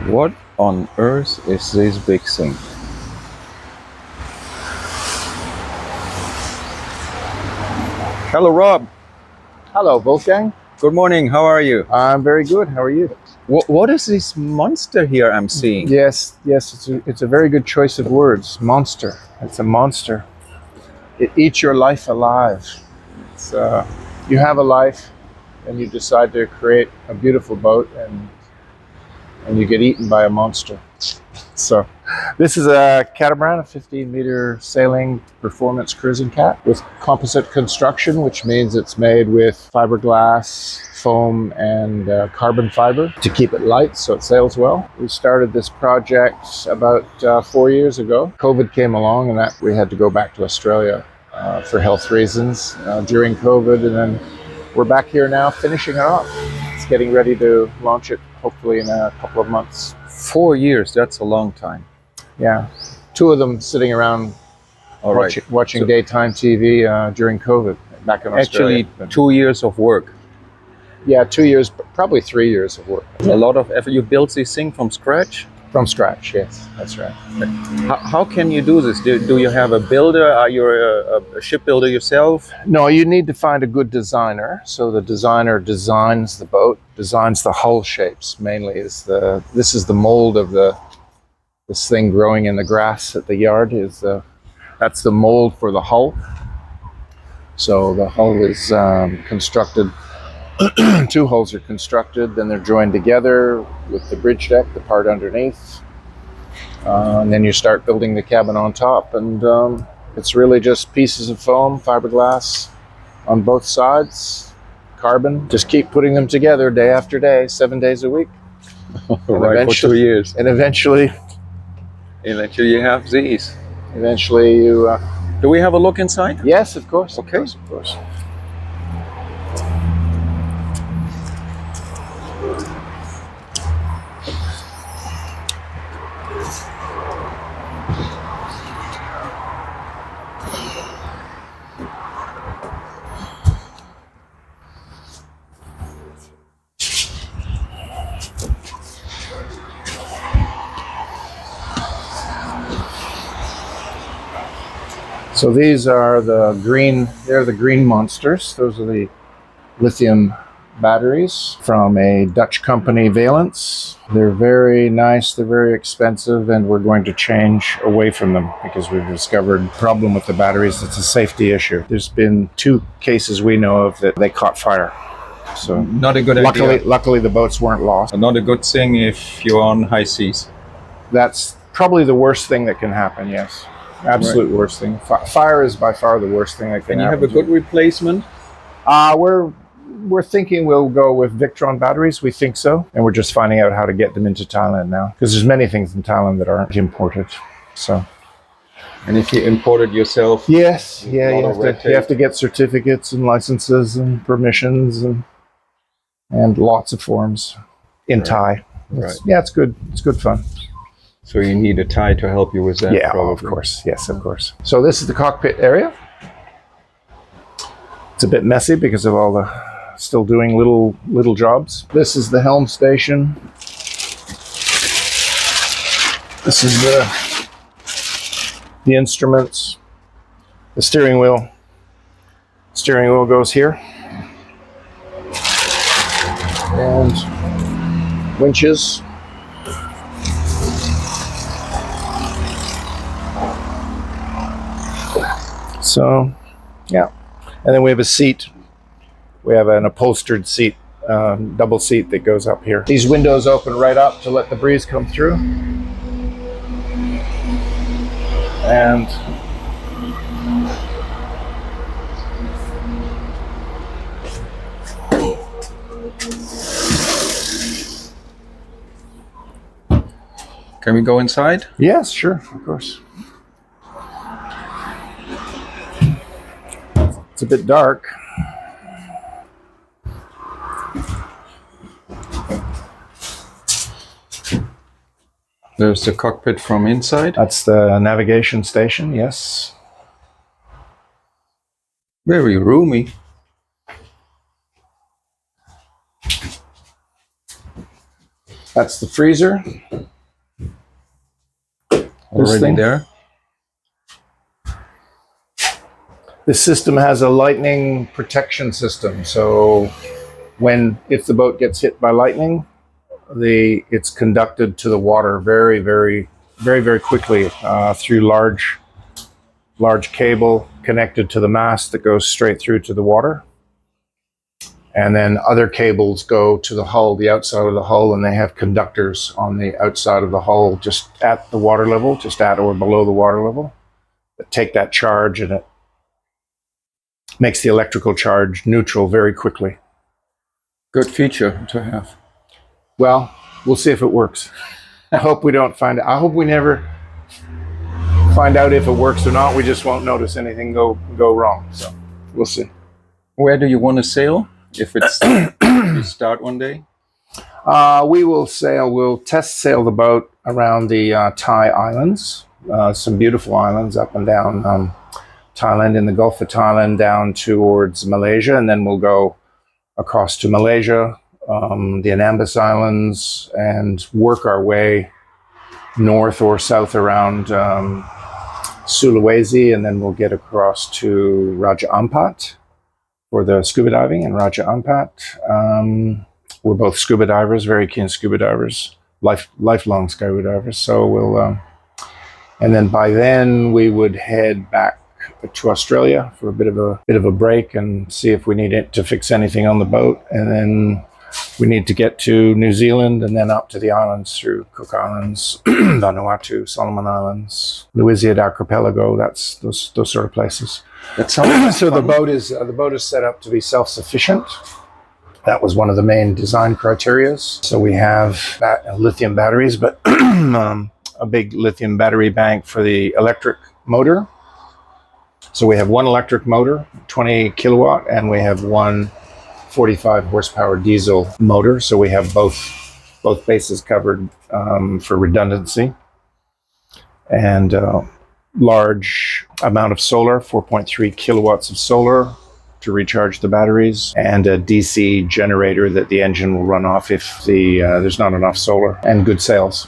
What on earth is this big thing? Hello, Rob. Hello, Wolfgang. Good morning. How are you? I'm very good. How are you? What is this monster here I'm seeing? Yes, it's a very good choice of words. Monster. It's a monster. It eats your life alive. It's, you have a life, and you decide to create a beautiful boat, and you get eaten by a monster. So, this is a catamaran, a 15-meter sailing performance cruising cat with composite construction, which means it's made with fiberglass, foam, and carbon fiber to keep it light so it sails well. We started this project about 4 years ago. COVID came along, and that we had to go back to Australia for health reasons during COVID, and then we're back here now finishing it off. It's getting ready to launch it hopefully in a couple of months. 4 years, that's a long time. Yeah, two of them sitting around watching daytime TV during COVID back in Australia. Actually, 2 years of work. Yeah, 2 years, probably 3 years of work. A lot of effort. You built this thing from scratch? From scratch, yes, that's right. How can you do this? Do you have a builder? Are you a shipbuilder yourself? No, you need to find a good designer. So the designer designs the boat, designs the hull shapes mainly. This is the mold of this thing growing in the grass at the yard. That's the mold for the hull. So the hull is constructed. Two hulls are constructed, then they're joined together with the bridge deck, the part underneath. And then you start building the cabin on top, and it's really just pieces of foam, fiberglass on both sides, carbon. Just keep putting them together day after day, 7 days a week. Right, for 2 years. And eventually you have these. Eventually you... Do we have a look inside? Yes, of course. Okay. Of course. So these are they're the green monsters. Those are the lithium batteries from a Dutch company, Valence. They're very nice, they're very expensive, and we're going to change away from them because we've discovered a problem with the batteries. It's a safety issue. There's been 2 cases we know of that they caught fire. So not a good idea. Luckily the boats weren't lost. Not a good thing if you're on high seas. That's probably the worst thing that can happen, yes. Absolute right. Worst thing. Fire is by far the worst thing that can happen. And you have a good replacement? We're thinking we'll go with Victron batteries. We think so. And we're just finding out how to get them into Thailand now. Because there's many things in Thailand that aren't imported. So. And if you import it yourself? Yes. Yeah, you have to get certificates and licenses and permissions and lots of forms in Thai. Yeah, it's good. It's good fun. So you need a Thai to help you with that? Yeah, of course. Yes, of course. So this is the cockpit area. It's a bit messy because of all the still doing little jobs. This is the helm station. This is the instruments, the steering wheel. Steering wheel goes here. And winches. So, yeah. And then we have a seat. We have an upholstered seat, double seat that goes up here. These windows open right up to let the breeze come through. And can we go inside? Yes, sure, of course. It's a bit dark. There's the cockpit from inside. That's the navigation station, yes. Very roomy. That's the freezer. Already thing. there. This system has a lightning protection system. So if the boat gets hit by lightning, it's conducted to the water very, very, very, very quickly through large cable connected to the mast that goes straight through to the water. And then other cables go to the hull, the outside of the hull, and they have conductors on the outside of the hull just at the water level, just at or below the water level, that take that charge, and it makes the electrical charge neutral very quickly. Good feature to have. Well, we'll see if it works. I hope we never find out if it works or not. We just won't notice anything go wrong. So we'll see. Where do you want to sail? If it's you start one day? We'll test sail the boat around the Thai islands, some beautiful islands up and down Thailand, in the Gulf of Thailand, down towards Malaysia, and then we'll go across to Malaysia, the Anambas Islands, and work our way north or south around Sulawesi, and then we'll get across to Raja Ampat for the scuba diving in Raja Ampat. We're both scuba divers, very keen scuba divers, lifelong scuba divers. So and then by then we would head back to Australia for a bit of a break and see if we need it to fix anything on the boat, and then we need to get to New Zealand and then up to the islands through Cook Islands, Vanuatu, Solomon Islands, Louisiade Archipelago. That's those sort of places. That sounds So fun. the boat is set up to be self-sufficient. That was one of the main design criteria. So we have lithium batteries, but a big lithium battery bank for the electric motor. So we have one electric motor, 20 kilowatt, and we have one 45 horsepower diesel motor. So we have both bases covered for redundancy. And large amount of solar, 4.3 kilowatts of solar to recharge the batteries, and a DC generator that the engine will run off if there's not enough solar, and good sails.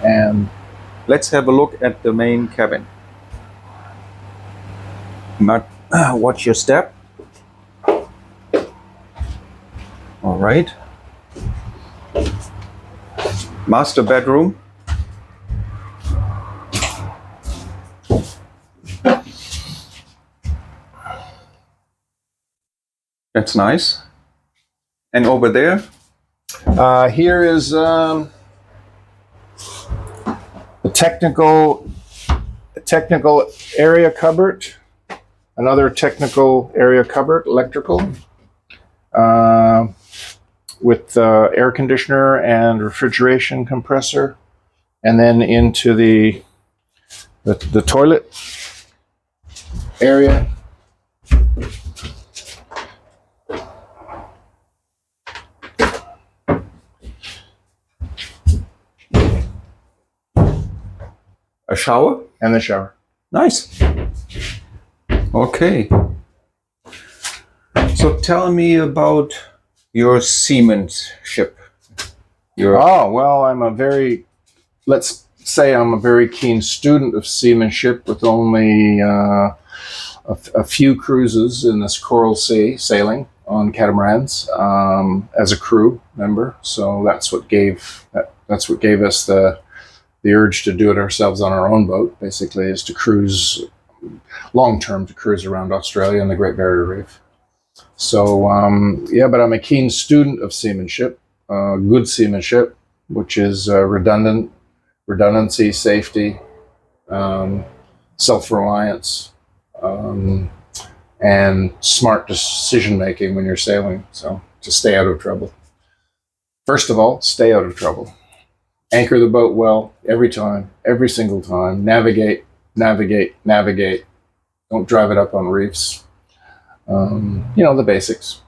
And Let's have a look at the main cabin. Watch your step. All right. Master bedroom. That's nice. And over there? here is a technical area cupboard, another technical area cupboard, electrical, with air conditioner and refrigeration compressor, and then into the toilet area. A shower? And the shower. Nice. Okay. So tell me about your seamanship. Let's say I'm a very keen student of seamanship, with only a few cruises in this Coral Sea, sailing on catamarans as a crew member. So that's what gave us the urge to do it ourselves on our own boat. Basically, is to cruise long term, to cruise around Australia and the Great Barrier Reef. So but I'm a keen student of seamanship, good seamanship, which is redundancy, safety, self-reliance, and smart decision making when you're sailing. So to stay out of trouble. First of all, stay out of trouble. Anchor the boat well every time, every single time. Navigate. Don't drive it up on reefs. The basics,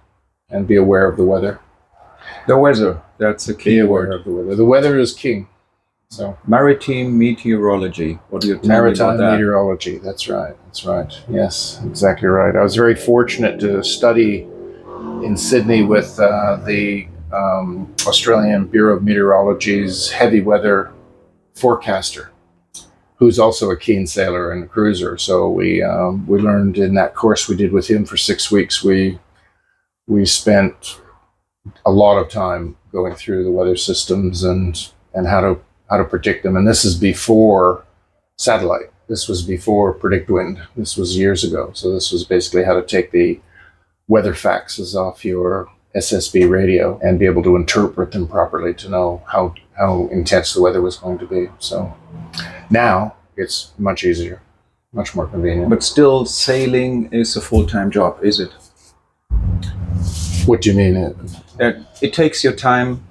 and be aware of the weather. The weather, that's a Be key aware word. of the weather. The weather is king. So Maritime meteorology. What do you tell me maritime about that? meteorology. That's right. Yes, exactly right. I was very fortunate to study in Sydney with the Australian Bureau of Meteorology's heavy weather forecaster, who's also a keen sailor and a cruiser. So we learned in that course we did with him for 6 weeks. We spent a lot of time going through the weather systems and how to predict them. And this is before satellite. This was before Predict Wind. This was years ago. So this was basically how to take the weather faxes off your SSB radio and be able to interpret them properly to know how intense the weather was going to be. So now it's much easier, much more convenient. But still, sailing is a full-time job, is it? What do you mean? That it takes your time.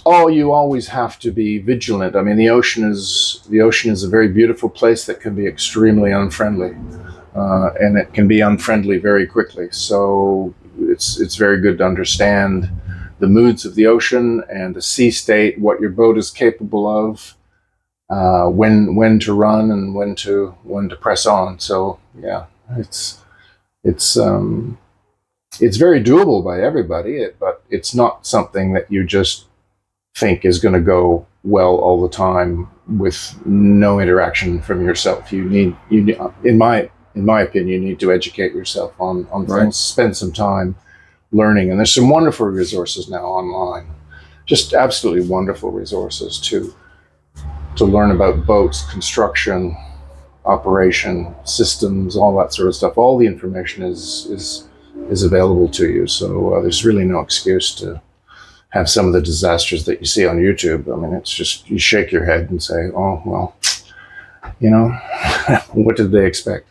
Oh, you always have to be vigilant. I mean, the ocean is a very beautiful place that can be extremely unfriendly, and it can be unfriendly very quickly. So it's very good to understand the moods of the ocean and the sea state, what your boat is capable of, when to run and when to press on. So yeah, it's very doable by everybody, but it's not something that you just think is going to go well all the time with no interaction from yourself. You need, in my opinion, you need to educate yourself on Right. things, spend some time learning. And there's some wonderful resources now online, just absolutely wonderful resources to learn about boats, construction, operation, systems, all that sort of stuff. All the information is available to you. So there's really no excuse to have some of the disasters that you see on YouTube. I mean, it's just, you shake your head and say, oh, well, what did they expect?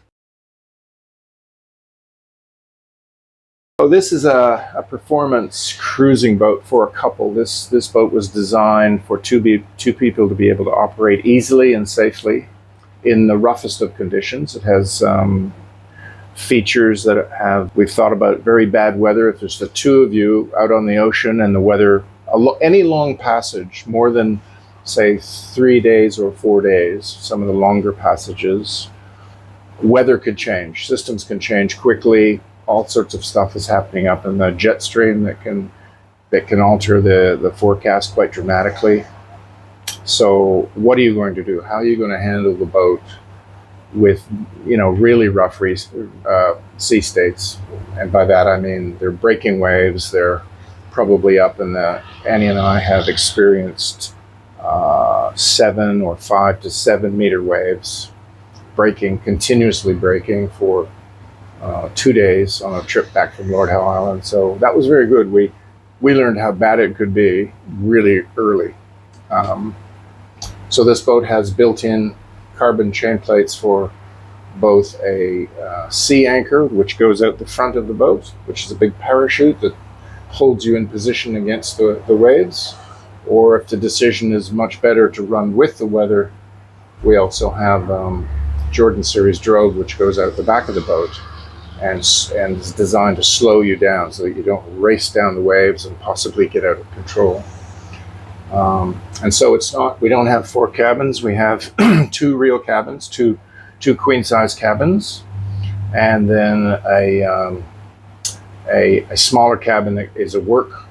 So this is a performance cruising boat for a couple. This boat was designed for two people to be able to operate easily and safely in the roughest of conditions. It has features that we've thought about very bad weather. If there's the two of you out on the ocean and the weather, any long passage, more than say 3 days or 4 days, some of the longer passages, weather could change. Systems can change quickly. All sorts of stuff is happening up in the jet stream that can alter the forecast quite dramatically. So what are you going to do? How are you going to handle the boat with really rough sea states? And by that I mean they're breaking waves. They're probably up in Annie and I have experienced 7 or 5 to 7 meter waves, continuously breaking for 2 days on a trip back from Lord Howe Island. So that was very good. We learned how bad it could be really early. So this boat has built-in carbon chain plates for both a sea anchor, which goes out the front of the boat, which is a big parachute that holds you in position against the waves. Or if the decision is much better to run with the weather, we also have Jordan Series drogue, which goes out the back of the boat and is designed to slow you down so that you don't race down the waves and possibly get out of control. And so we don't have 4 cabins. We have 2 real cabins, two queen size cabins, and then a smaller cabin that is a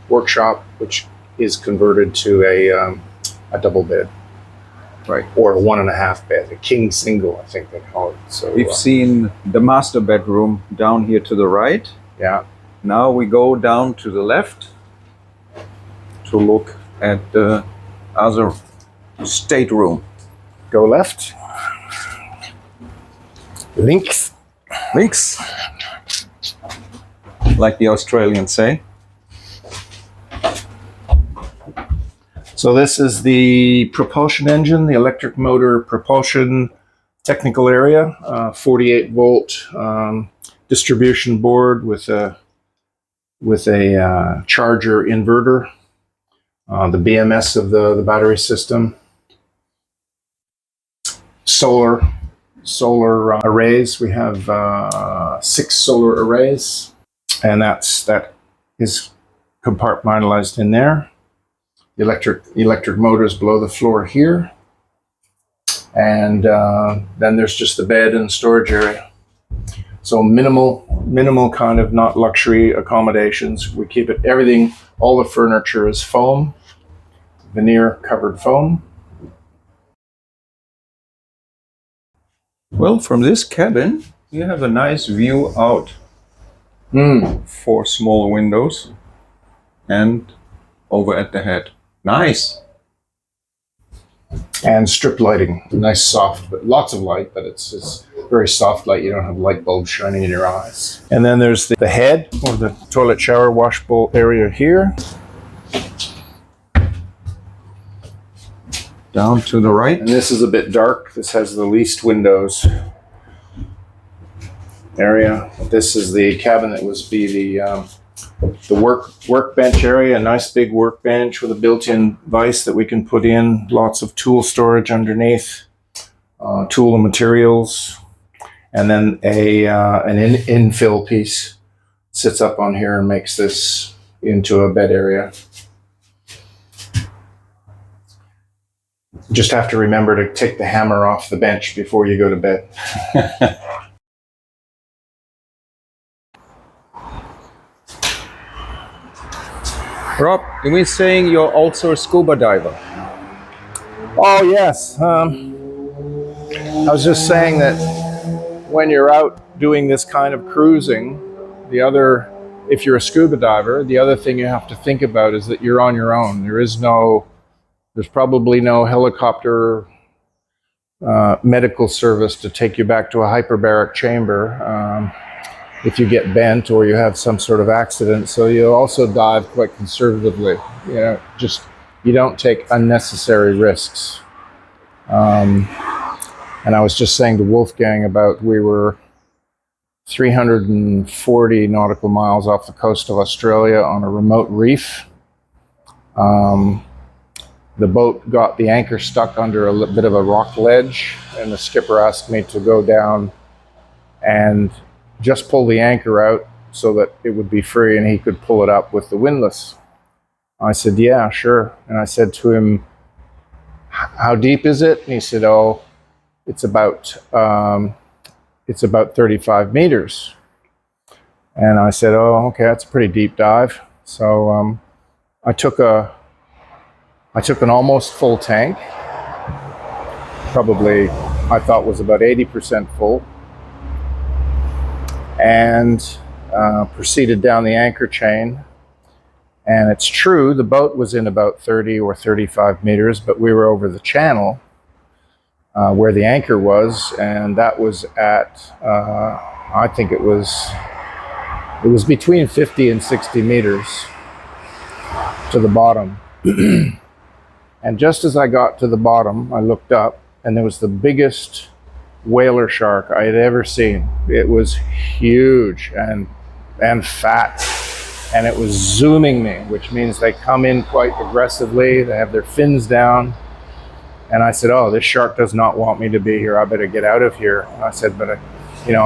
workshop, which is converted to a double bed. Right. Or a 1.5 bed, a king single, I think they call it. So We've seen the master bedroom down here to the right. yeah. Now we go down to the left to look at the other stateroom. Go left. Links. Links, like the Australians say. So this is the propulsion engine, the electric motor propulsion technical area, 48 volt distribution board with a charger inverter, the BMS of the battery system, solar arrays. We have 6 solar arrays, and that is compartmentalized in there. The electric motors below the floor here, and then there's just the bed and storage area. So minimal minimal kind of not luxury accommodations. We keep it, everything, all the furniture is foam, veneer covered foam. Well, from this cabin, you have a nice view out. 4 small windows and over at the head. Nice. And strip lighting, nice soft, but lots of light, but it's very soft light. You don't have light bulbs shining in your eyes. And then there's the head, or the toilet shower wash bowl area here. Down to the right. And this is a bit dark. This has the least windows area. This is the cabin that was the workbench area, a nice big workbench with a built-in vise that we can put in, lots of tool storage underneath, tool and materials, and then an infill piece sits up on here and makes this into a bed area. Just have to remember to take the hammer off the bench before you go to bed. Rob, you mean saying you're also a scuba diver? Oh, yes. I was just saying that when you're out doing this kind of cruising, if you're a scuba diver, the other thing you have to think about is that you're on your own. There's probably no helicopter medical service to take you back to a hyperbaric chamber if you get bent or you have some sort of accident. So you also dive quite conservatively. You don't take unnecessary risks. And I was just saying to Wolfgang about, we were 340 nautical miles off the coast of Australia on a remote reef. The boat got the anchor stuck under a bit of a rock ledge, and the skipper asked me to go down and just pull the anchor out so that it would be free and he could pull it up with the windlass. I said, yeah, sure. And I said to him, how deep is it? And he said, oh, it's about 35 meters. And I said, oh, okay, that's a pretty deep dive. So I took an almost full tank, probably I thought was about 80% full, and proceeded down the anchor chain. And it's true, the boat was in about 30 or 35 meters, but we were over the channel where the anchor was, and that was at, I think it was between 50 and 60 meters to the bottom. And just as I got to the bottom, I looked up, and there was the biggest whaler shark I had ever seen. It was huge and fat, and it was zooming me, which means they come in quite aggressively. They have their fins down. And I said, oh, this shark does not want me to be here. I better get out of here. And I said, but I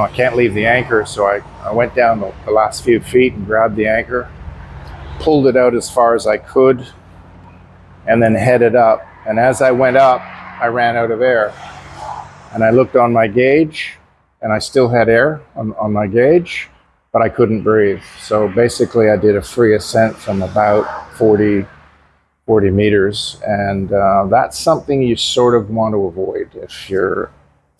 can't leave the anchor. So I went down the last few feet and grabbed the anchor, pulled it out as far as I could, and then headed up. And as I went up, I ran out of air. And I looked on my gauge, and I still had air on my gauge, but I couldn't breathe. So basically I did a free ascent from about 40 meters. And that's something you sort of want to avoid if you're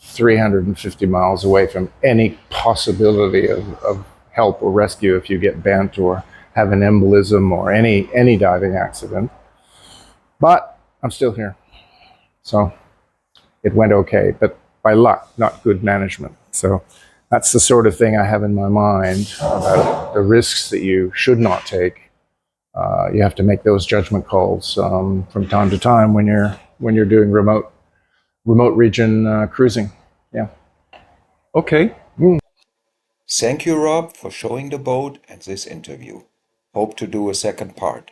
350 miles away from any possibility of help or rescue if you get bent or have an embolism or any diving accident. But I'm still here. So it went okay, but by luck, not good management. So that's the sort of thing I have in my mind about the risks that you should not take. You have to make those judgment calls from time to time when you're doing remote region cruising. Yeah. Okay. Thank you, Rob, for showing the boat and this interview. Hope to do a second part.